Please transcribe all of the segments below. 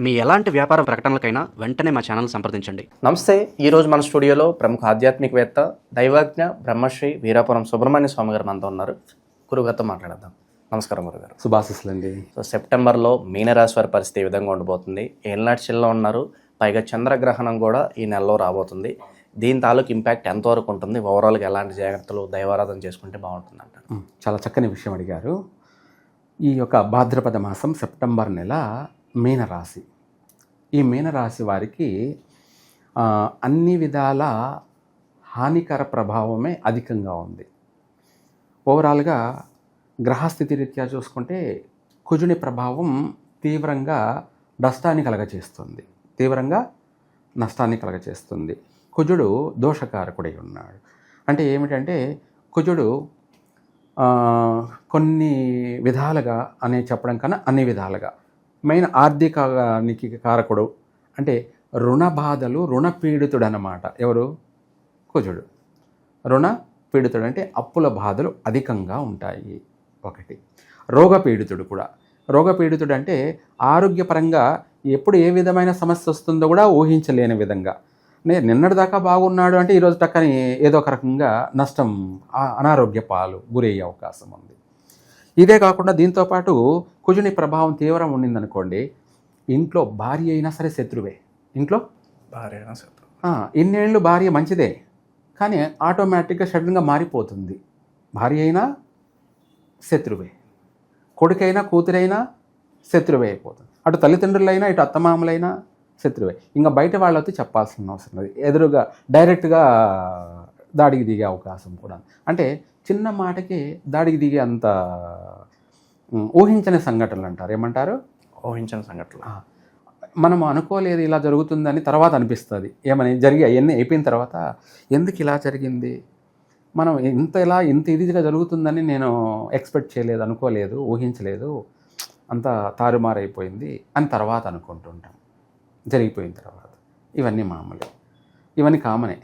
మీ ఎలాంటి వ్యాపార ప్రకటనలకైనా వెంటనే మా ఛానల్ సంప్రదించండి. నమస్తే. ఈరోజు మన స్టూడియోలో ప్రముఖ ఆధ్యాత్మికవేత్త దైవజ్ఞ బ్రహ్మశ్రీ వీరాపురం సుబ్రహ్మణ్య స్వామి గారు మనతో ఉన్నారు. గురుగారితో మాట్లాడదాం. నమస్కారం గురుగారు. శుభాశీస్సులండి. సో సెప్టెంబర్లో మీనరాశి వారి పరిస్థితి ఈ విధంగా ఉండబోతుంది. ఏళ్ళనాటి చిల్లో ఉన్నారు, పైగా చంద్రగ్రహణం కూడా ఈ నెలలో రాబోతుంది. దీని తాలూకు ఇంపాక్ట్ ఎంతవరకు ఉంటుంది, ఓవరాల్గా ఎలాంటి జాగ్రత్తలు దైవారాధన చేసుకుంటే బాగుంటుంది అంటారు? చాలా చక్కని విషయం అడిగారు. ఈ యొక్క భాద్రపద మాసం సెప్టెంబర్ నెల మీనరాశి. ఈ మీనరాశి వారికి అన్ని విధాల హానికర ప్రభావమే అధికంగా ఉంది. ఓవరాల్గా గ్రహస్థితి రీత్యా చూసుకుంటే కుజుని ప్రభావం తీవ్రంగా నష్టాన్ని కలగచేస్తుంది. కుజుడు దోషకారకుడై ఉన్నాడు. అంటే ఏమిటంటే కుజుడు కొన్ని విధాలుగా అనే చెప్పడం కన్నా అన్ని విధాలుగా మెయిన్ ఆర్థికానికి కారకుడు. అంటే రుణ బాధలు, రుణ పీడితుడు అన్నమాట. ఎవరు? కుజుడు. రుణ పీడితుడు అంటే అప్పుల బాధలు అధికంగా ఉంటాయి. ఒకటి. రోగపీడితుడు కూడా. రోగపీడితుడు అంటే ఆరోగ్యపరంగా ఎప్పుడు ఏ విధమైన సమస్య వస్తుందో కూడా ఊహించలేని విధంగా, నిన్నటిదాకా బాగున్నాడు అంటే ఈరోజు టక్కని ఏదో ఒక రకంగా నష్టం, అనారోగ్య పాలు గురయ్యే అవకాశం ఉంది. ఇదే కాకుండా దీంతోపాటు కుజుని ప్రభావం తీవ్రం ఉండిందనుకోండి, ఇంట్లో భార్య అయినా సరే శత్రువే. ఇంట్లో భార్య అయినా శత్రువు. ఇన్నేళ్ళు భార్య మంచిదే, కానీ ఆటోమేటిక్గా సడన్గా మారిపోతుంది. భార్య అయినా శత్రువే, కొడుకైనా కూతురైనా శత్రువే అయిపోతుంది. అటు తల్లిదండ్రులైనా ఇటు అత్తమామలైనా శత్రువే. ఇంకా బయట వాళ్ళతో చెప్పాల్సిన అవసరం లేదు, ఎదురుగా డైరెక్ట్గా దాడికి దిగే అవకాశం కూడా. అంటే చిన్న మాటకి దాడికి దిగే అంత ఊహించని సంఘటనలు అంటారు. ఏమంటారు? ఊహించని సంఘటనలు. మనం అనుకోలేదు ఇలా జరుగుతుందని తర్వాత అనిపిస్తుంది. ఏమని అవన్నీ అయిపోయిన తర్వాత ఎందుకు ఇలా జరిగింది, మనం ఇంత ఇదిగా జరుగుతుందని నేను ఎక్స్పెక్ట్ చేయలేదు, అనుకోలేదు, ఊహించలేదు, అంత తారుమారైపోయింది అని తర్వాత అనుకుంటుంటాం. జరిగిపోయిన తర్వాత ఇవన్నీ మామూలే, ఇవన్నీ కామనే.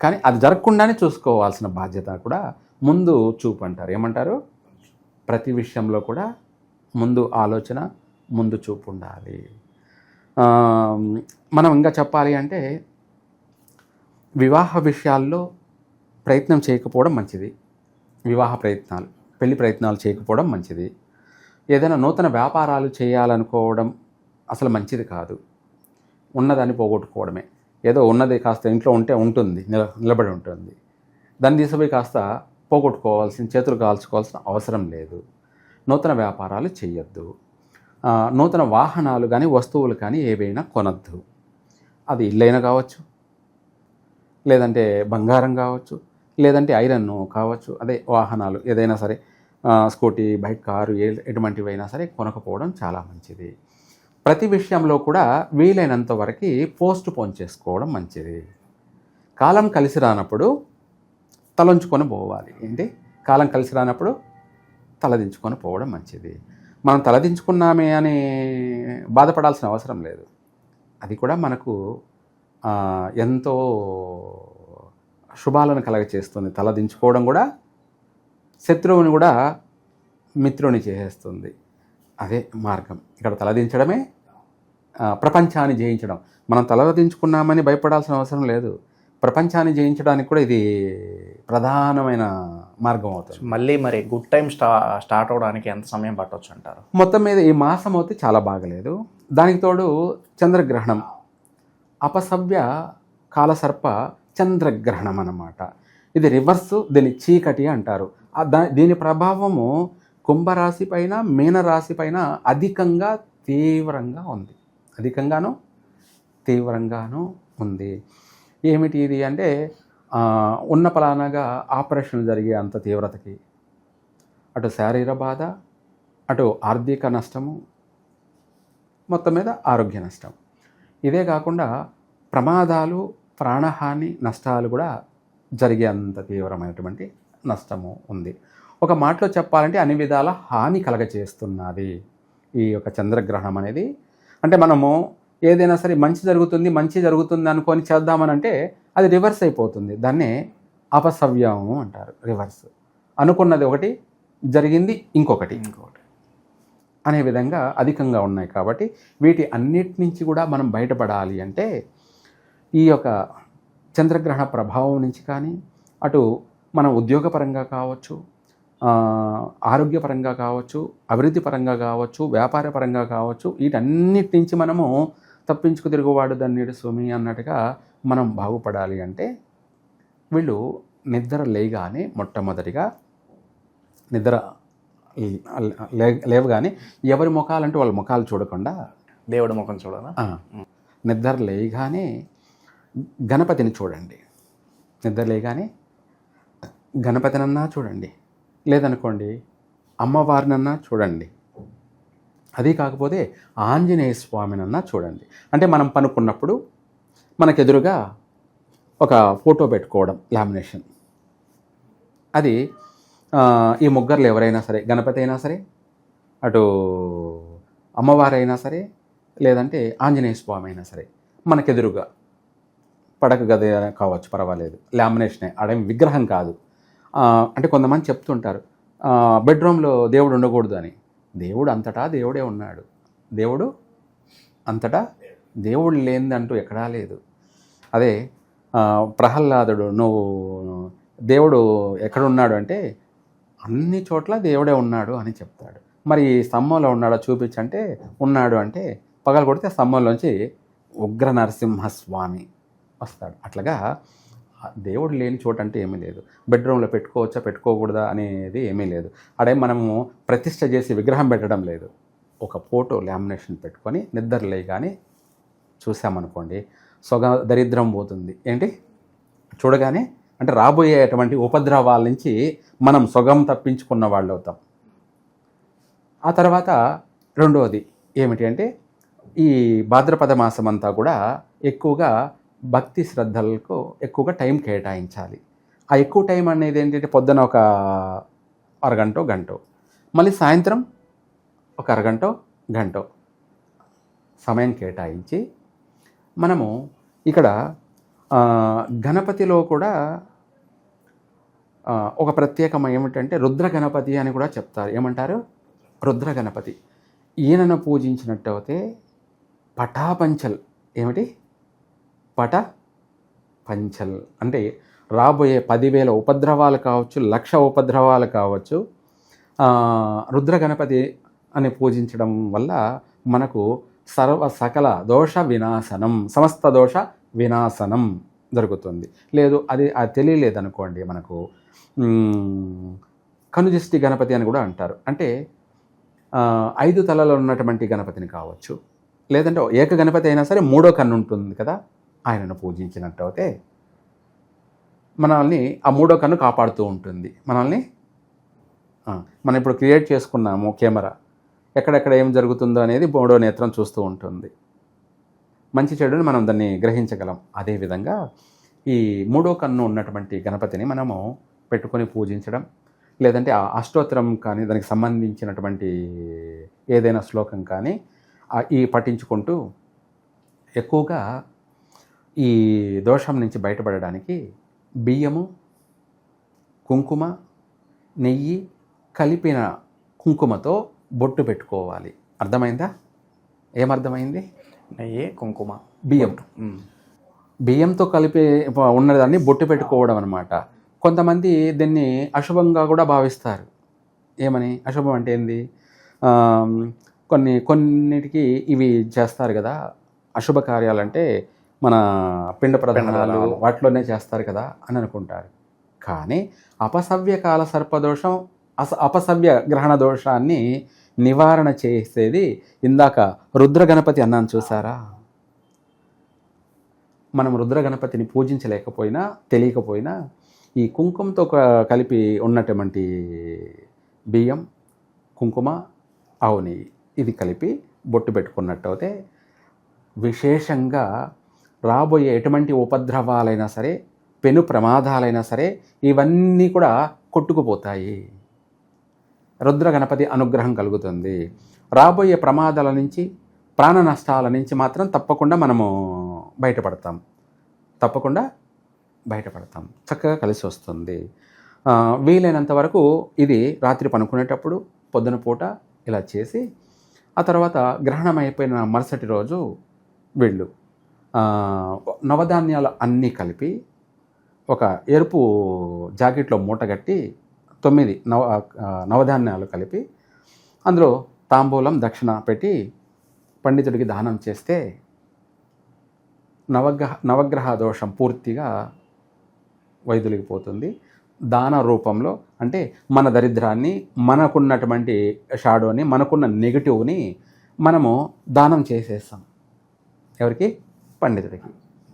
కానీ అది జరగకుండానే చూసుకోవాల్సిన బాధ్యత కూడా ముందు చూపు అంటారు. ఏమంటారు? ప్రతి విషయంలో కూడా ముందు ఆలోచన, ముందు చూపు ఉండాలి. మనం ఇంకా చెప్పాలి అంటే వివాహ విషయాల్లో ప్రయత్నం చేయకపోవడం మంచిది. పెళ్లి ప్రయత్నాలు చేయకపోవడం మంచిది. ఏదైనా నూతన వ్యాపారాలు చేయాలనుకోవడం అసలు మంచిది కాదు. ఉన్నదాన్ని పోగొట్టుకోవడమే. ఏదో ఉన్నది కాస్త ఇంట్లో ఉంటే ఉంటుంది, నిలబడి ఉంటుంది. దాన్ని తీసుకుపోయి కాస్త చేతులు కాల్చుకోవాల్సిన అవసరం లేదు. నూతన వ్యాపారాలు చేయొద్దు. నూతన వాహనాలు కానీ వస్తువులు కానీ ఏవైనా కొనద్దు. అది ఇల్లైనా కావచ్చు, లేదంటే బంగారం కావచ్చు, లేదంటే ఐరన్ కావచ్చు. అదే వాహనాలు ఏదైనా సరే, స్కూటీ, బైక్, కారు ఎటువంటివైనా సరే కొనకపోవడం చాలా మంచిది. ప్రతి విషయంలో కూడా వీలైనంత వరకు పోస్ట్ పోన్ చేసుకోవడం మంచిది. కాలం కలిసి రానప్పుడు తలంచుకొని పోవాలి. కాలం కలిసి రానప్పుడు తలదించుకొని పోవడం మంచిది. మనం తలదించుకున్నామే అని బాధపడాల్సిన అవసరం లేదు. అది కూడా మనకు ఎంతో శుభాలను కలగచేస్తుంది. తలదించుకోవడం కూడా శత్రువుని కూడా మిత్రుని చేసేస్తుంది. అదే మార్గం. ఇక్కడ తలదించడమే ప్రపంచాన్ని జయించడం. మనం తలదించుకున్నామని భయపడాల్సిన అవసరం లేదు. ప్రపంచాన్ని కూడా ఇది ప్రధానమైన మార్గం అవుతుంది. మళ్ళీ మరి గుడ్ టైం స్టార్ట్ అవడానికి ఎంత సమయం పట్టవచ్చు అంటారు? మొత్తం మీద ఈ మాసం అయితే చాలా బాగలేదు. దానికి తోడు చంద్రగ్రహణం, అపసవ్య కాలసర్ప చంద్రగ్రహణం అన్నమాట. ఇది రివర్స్, దీన్ని చీకటి అంటారు. దీని ప్రభావము కుంభరాశి పైన, మీనరాశి పైన తీవ్రంగాను ఉంది. ఏమిటి ఇది అంటే ఉన్న పలానాగా ఆపరేషన్ జరిగే అంత తీవ్రతకి, అటు శారీర బాధ, అటు ఆర్థిక నష్టము, మొత్తం మీద ఆరోగ్య నష్టం. ఇదే కాకుండా ప్రమాదాలు, ప్రాణహాని, నష్టాలు కూడా జరిగే అంత తీవ్రమైనటువంటి నష్టము ఉంది. ఒక మాటలో చెప్పాలంటే అన్ని విధాల హాని కలగచేస్తున్నది ఈ యొక్క చంద్రగ్రహణం అనేది. అంటే మనము ఏదైనా సరే మంచి జరుగుతుంది అనుకొని చేద్దామనంటే అది రివర్స్ అయిపోతుంది. దాన్నే అపసవ్యము అంటారు. రివర్స్. అనుకున్నది ఒకటి, జరిగింది ఇంకొకటి. అనే విధంగా అధికంగా ఉన్నాయి. కాబట్టి వీటి అన్నిటి నుంచి కూడా మనం బయటపడాలి అంటే ఈ యొక్క చంద్రగ్రహణ ప్రభావం నుంచి కానీ, అటు మన ఉద్యోగపరంగా కావచ్చు, ఆరోగ్యపరంగా కావచ్చు, అభివృద్ధి పరంగా కావచ్చు, వ్యాపార పరంగా కావచ్చు, వీటన్నిటి నుంచి మనము తప్పించుకు తిరుగువాడు దన్నీడు సుమి అన్నట్టుగా మనం బాగుపడాలి అంటే వీళ్ళు నిద్ర లేగానే మొట్టమొదటిగా నిద్ర లేవగానే ఎవరి ముఖాలంటే వాళ్ళ ముఖాలు చూడకుండా దేవుడి ముఖం చూడాలా? నిద్ర లేగానే గణపతిని చూడండి. నిద్ర లేగానే గణపతినన్నా చూడండి, లేదనుకోండి అమ్మవారినన్నా చూడండి, అది కాకపోతే ఆంజనేయ స్వామినన్నా చూడండి. అంటే మనం పనుకున్నప్పుడు మనకెదురుగా ఒక ఫోటో పెట్టుకోవడం, లామినేషన్. అది ఈ ముగ్గురులు ఎవరైనా సరే, గణపతి అయినా సరే, అటు అమ్మవారైనా సరే, లేదంటే ఆంజనేయ స్వామి అయినా సరే, మనకెదురుగా పడక గది కావచ్చు, పర్వాలేదు, లామినేషనే, ఆడేం విగ్రహం కాదు. అంటే కొంతమంది చెప్తుంటారు బెడ్రూమ్లో దేవుడు ఉండకూడదు అని. దేవుడు అంతటా దేవుడే ఉన్నాడు. దేవుడు అంతటా దేవుడు లేనిదంటూ ఎక్కడా లేదు. అదే ప్రహ్లాదుడు, నువ్వు దేవుడు ఎక్కడున్నాడు అంటే అన్ని చోట్ల దేవుడే ఉన్నాడు అని చెప్తాడు. మరి స్తంభంలో ఉన్నాడో చూపించంటే ఉన్నాడు అంటే పగలు కొడితే స్తంభంలోంచి ఉగ్ర నరసింహస్వామి వస్తాడు. అట్లాగా దేవుడు లేని చోట అంటే ఏమీ లేదు. బెడ్రూమ్లో పెట్టుకోవచ్చా పెట్టుకోకూడదా అనేది ఏమీ లేదు. అడే మనము ప్రతిష్ఠ చేసి విగ్రహం పెట్టడం లేదు. ఒక ఫోటో లామినేషన్ పెట్టుకొని నిద్ర లేగానే చూసామనుకోండి, దరిద్రం పోతుంది. ఏంటి చూడగానే అంటే రాబోయేటువంటి ఉపద్రవాల నుంచి మనం సొగం తప్పించుకున్న వాళ్ళు అవుతాం. ఆ తర్వాత రెండవది ఏమిటి అంటే ఈ భాద్రపద మాసం అంతా కూడా ఎక్కువగా భక్తి శ్రద్ధలకు ఎక్కువగా టైం కేటాయించాలి. ఆ ఎక్కువ టైం అనేది ఏంటంటే పొద్దున ఒక అరగంటో గంటో, మళ్ళీ సాయంత్రం ఒక అరగంటో గంటో సమయం కేటాయించి మనము ఇక్కడ గణపతిలో కూడా ఒక ప్రత్యేకం ఏమిటంటే రుద్ర గణపతి అని కూడా చెప్తారు. ఏమంటారు? రుద్ర గణపతి. ఈయనను పూజించినట్టయితే పటాపంచల్. ఏమిటి? పట పంచల్ అంటే రాబోయే 10,000 ఉపద్రవాలు కావచ్చు, 1,00,000 ఉపద్రవాలు కావచ్చు, రుద్ర గణపతి అని పూజించడం వల్ల మనకు సకల దోష వినాశనం, సమస్త దోష వినాశనం జరుగుతుంది. లేదు అది తెలియలేదనుకోండి, మనకు కనుదిష్టి గణపతి అని కూడా అంటారు. అంటే 5 తలలు ఉన్నటువంటి గణపతిని కావచ్చు, లేదంటే ఏక గణపతి అయినా సరే 3వ కన్ను ఉంటుంది కదా, ఆయనను పూజించినట్టయితే మనల్ని ఆ 3వ కన్ను కాపాడుతూ ఉంటుంది. మనల్ని మనం ఇప్పుడు క్రియేట్ చేసుకున్నాము కెమెరా, ఎక్కడెక్కడ ఏం జరుగుతుందో అనేది 3వ నేత్రం చూస్తూ ఉంటుంది. మంచి చెడుని మనం దాన్ని గ్రహించగలం. అదేవిధంగా ఈ 3వ కన్ను ఉన్నటువంటి గణపతిని మనము పెట్టుకొని పూజించడం, లేదంటే ఆ అష్టోత్తరం కానీ దానికి సంబంధించినటువంటి ఏదైనా శ్లోకం కానీ ఈ పఠించుకుంటూ ఎక్కువగా ఈ దోషం నుంచి బయటపడడానికి బియ్యము, కుంకుమ, నెయ్యి కలిపిన కుంకుమతో బొట్టు పెట్టుకోవాలి. అర్థమైందా? ఏమర్థమైంది? నెయ్యి, కుంకుమ, బియ్యం, బియ్యంతో కలిపి ఉన్నదాన్ని బొట్టు పెట్టుకోవడం అన్నమాట. కొంతమంది దీన్ని అశుభంగా కూడా భావిస్తారు. ఏమని? అశుభం అంటే ఏంది? కొన్నిటికి ఇవి చేస్తారు కదా, అశుభ కార్యాలంటే మన పిండ ప్రధానాలు వాటిలోనే చేస్తారు కదా అని అనుకుంటారు. కానీ అపసవ్య కాల సర్పదోషం, అపసవ్య గ్రహణ దోషాన్ని నివారణ చేసేది ఇందాక రుద్ర గణపతి అన్నాను చూసారా. మనం రుద్ర గణపతిని పూజించలేకపోయినా తెలియకపోయినా ఈ కుంకుమతో కలిపి ఉన్నటువంటి బియ్యం, కుంకుమ, ఆవు నెయ్యి ఇది కలిపి బొట్టు పెట్టుకున్నట్టయితే విశేషంగా రాబోయే ఎటువంటి ఉపద్రవాలైనా సరే, పెను ప్రమాదాలైనా సరే ఇవన్నీ కూడా కొట్టుకుపోతాయి. రుద్ర గణపతి అనుగ్రహం కలుగుతుంది. రాబోయే ప్రమాదాల నుంచి, ప్రాణ నష్టాల నుంచి మాత్రం తప్పకుండా మనము బయటపడతాం. చక్కగా కలిసి వస్తుంది. వీలైనంత వరకు ఇది రాత్రి పనుకునేటప్పుడు పొద్దున పూట ఇలా చేసి ఆ తర్వాత గ్రహణం అయిపోయిన మరుసటి రోజు వీళ్ళు నవధాన్యాలు అన్నీ కలిపి ఒక ఎరుపు జాకెట్లో మూటగట్టి 9 నవధాన్యాలు కలిపి అందులో తాంబూలం దక్షిణ పెట్టి పండితుడికి దానం చేస్తే నవగ్రహ దోషం పూర్తిగా వైదొలిగిపోతుంది. దాన రూపంలో అంటే మన దరిద్రాన్ని, మనకున్నటువంటి షాడోని, మనకున్న నెగిటివ్ని మనము దానం చేసేస్తాం. ఎవరికి? పండితుడికి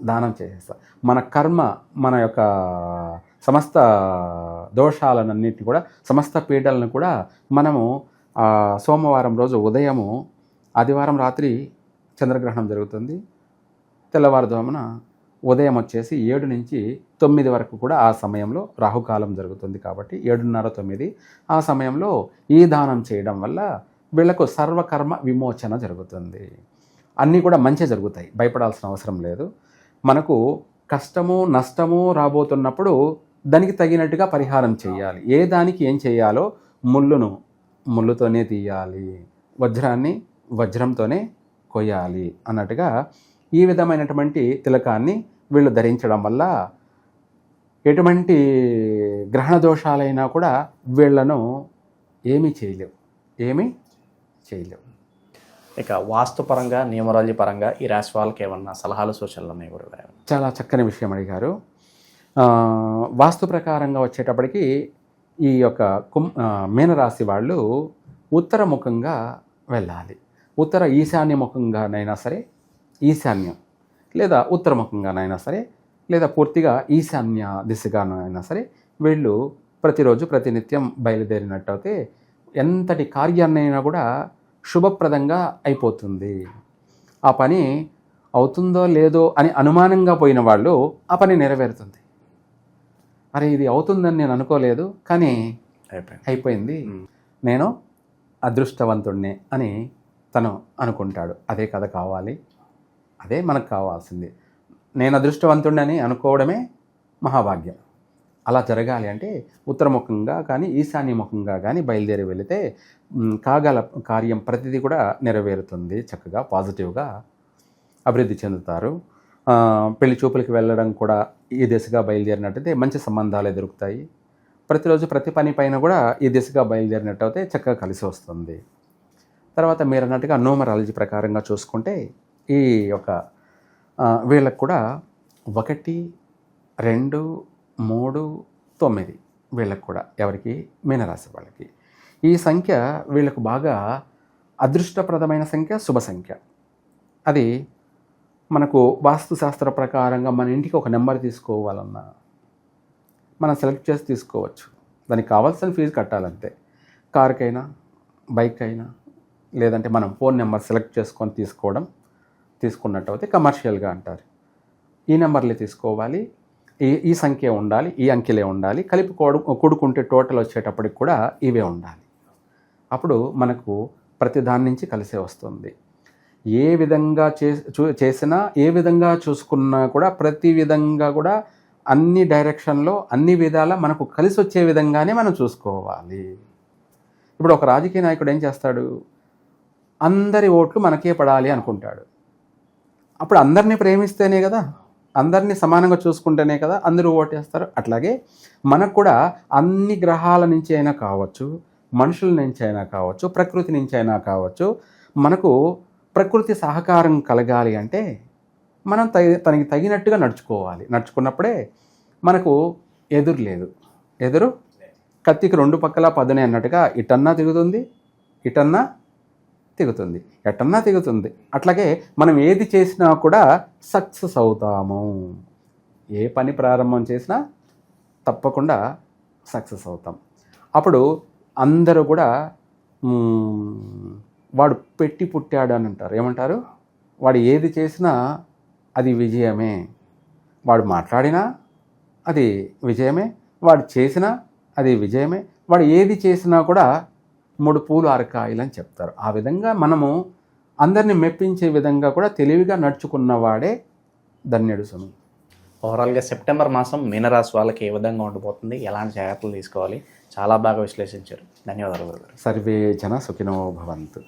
దానం చేసేస్తాం. మన కర్మ, మన యొక్క సమస్త దోషాలన్నింటినీ కూడా, సమస్త పీడలను కూడా మనము సోమవారం రోజు ఉదయము, ఆదివారం రాత్రి చంద్రగ్రహణం జరుగుతుంది. తెల్లవారుజామున ఉదయం వచ్చేసి 7 నుంచి 9 వరకు కూడా ఆ సమయంలో రాహుకాలం జరుగుతుంది. కాబట్టి 7:30, 9 ఆ సమయంలో ఈ దానం చేయడం వల్ల వీళ్లకు సర్వకర్మ విమోచన జరుగుతుంది. అన్నీ కూడా మంచి జరుగుతాయి, భయపడాల్సిన అవసరం లేదు. మనకు కష్టము నష్టము రాబోతున్నప్పుడు దానికి తగినట్టుగా పరిహారం చేయాలి. ఏ దానికి ఏం చేయాలో ముళ్ళుతోనే తీయాలి, వజ్రాన్ని వజ్రంతోనే కొయ్యాలి అన్నట్టుగా ఈ విధమైనటువంటి తిలకాన్ని వీళ్ళు ధరించడం వల్ల ఎటువంటి గ్రహణ దోషాలైనా కూడా వీళ్లను ఏమీ చేయలేవు. ఇక వాస్తుపరంగా, న్యూమరాలజీ పరంగా ఈ రాశి వాళ్ళకి ఏమన్నా సలహాలు సూచనలు ఉన్నాయి గురుగారు? చాలా చక్కని విషయం అడిగారు. వాస్తు ప్రకారంగా వచ్చేటప్పటికి ఈ యొక్క మీనరాశి వాళ్ళు ఉత్తరముఖంగా వెళ్ళాలి. ఉత్తర ఈశాన్యముఖంగానైనా సరే, ఈశాన్యం లేదా ఉత్తరముఖంగానైనా సరే, లేదా పూర్తిగా ఈశాన్య దిశగానైనా సరే వీళ్ళు ప్రతిరోజు ప్రతినిత్యం బయలుదేరినట్టయితే ఎంతటి కార్యాన్నైనా కూడా శుభప్రదంగా అయిపోతుంది. ఆ పని అవుతుందో లేదో అని అనుమానంగా పోయిన వాళ్ళు ఆ పని నెరవేరుతుంది. అరే ఇది అవుతుందని నేను అనుకోలేదు, కానీ అయిపోయింది, నేను అదృష్టవంతుడినే అని తను అనుకుంటాడు. అదే కథ కావాలి, అదే మనకు కావాల్సింది. నేను అదృష్టవంతుడిని అనుకోవడమే మహాభాగ్యం. అలా జరగాలి అంటే ఉత్తరముఖంగా కానీ ఈశాన్యముఖంగా కానీ బయలుదేరి వెళితే కాగల కార్యం ప్రతిదీ కూడా నెరవేరుతుంది. చక్కగా పాజిటివ్గా అభివృద్ధి చెందుతారు. పెళ్లి చూపులకి వెళ్ళడం కూడా ఈ దిశగా బయలుదేరినట్టయితే మంచి సంబంధాలే దొరుకుతాయి. ప్రతిరోజు ప్రతి పని పైన కూడా ఈ దిశగా బయలుదేరినట్టయితే చక్కగా కలిసి వస్తుంది. తర్వాత మీరు అన్నట్టుగా న్యూమరాలజీ ప్రకారంగా చూసుకుంటే ఈ యొక్క వీళ్ళకు కూడా 1, 2, 3, 9 వీళ్ళకు కూడా, ఎవరికి? మీనరాశి వాళ్ళకి ఈ సంఖ్య వీళ్ళకు బాగా అదృష్టప్రదమైన సంఖ్య, శుభ సంఖ్య. అది మనకు వాస్తుశాస్త్ర ప్రకారంగా మన ఇంటికి ఒక నెంబర్ తీసుకోవాలన్నా మనం సెలెక్ట్ చేసి తీసుకోవచ్చు. దానికి కావాల్సిన ఫీజు కట్టాలంతే. కారుకైనా, బైక్ అయినా, లేదంటే మనం ఫోన్ నెంబర్ సెలెక్ట్ చేసుకొని తీసుకున్నట్టు అయితే కమర్షియల్గా అంటారు. ఈ నెంబర్లే తీసుకోవాలి, ఈ సంఖ్య ఉండాలి, ఈ అంకెలే ఉండాలి, కలిపి కూడుకుంటే టోటల్ వచ్చేటప్పటికి కూడా ఇవే ఉండాలి. అప్పుడు మనకు ప్రతి దాని నుంచి కలిసే వస్తుంది. ఏ విధంగా చేసినా, ఏ విధంగా చూసుకున్నా కూడా, ప్రతి విధంగా కూడా అన్ని డైరెక్షన్లో అన్ని విధాల మనకు కలిసి వచ్చే విధంగానే మనం చూసుకోవాలి. ఇప్పుడు ఒక రాజకీయ నాయకుడు ఏం చేస్తాడు? అందరి ఓట్లు మనకే పడాలి అనుకుంటాడు. అప్పుడు అందరినీ ప్రేమిస్తేనే కదా, అందరినీ సమానంగా చూసుకుంటేనే కదా అందరూ ఓటేస్తారు. అట్లాగే మనకు కూడా అన్ని గ్రహాల నుంచి అయినా కావచ్చు, మనుషుల నుంచి అయినా కావచ్చు, ప్రకృతి నుంచి అయినా కావచ్చు, మనకు ప్రకృతి సహకారం కలగాలి అంటే మనం తనకి తగినట్టుగా నడుచుకున్నప్పుడే మనకు ఎదురు లేదు. ఎదురు కత్తికి 2 పక్కల పదునే అన్నట్టుగా ఇటన్నా తిరుగుతుంది, ఇటన్నా తిరుగుతుంది, ఎటన్నా తిరుగుతుంది. అట్లాగే మనం ఏది చేసినా కూడా సక్సెస్ అవుతాము. ఏ పని ప్రారంభం చేసినా తప్పకుండా సక్సెస్ అవుతాం. అప్పుడు అందరూ కూడా వాడు పెట్టి పుట్టాడు అని అంటారు. ఏమంటారు? వాడు ఏది చేసినా అది విజయమే. వాడు మాట్లాడినా అది విజయమే, వాడు చేసినా అది విజయమే. వాడు ఏది చేసినా కూడా 3 పూలు 6 కాయలు అని చెప్తారు. ఆ విధంగా మనము అందరినీ మెప్పించే విధంగా కూడా తెలివిగా నడుచుకున్నవాడే ధన్యుడు సుమి. ఓవరాల్గా సెప్టెంబర్ మాసం మీనరాశి వాళ్ళకి ఏ విధంగా ఉండిపోతుంది, ఎలాంటి జాగ్రత్తలు తీసుకోవాలి, చాలా బాగా విశ్లేషించారు. ధన్యవాదాలు గురుగారు. సర్వే జన సుఖినో భవంతు.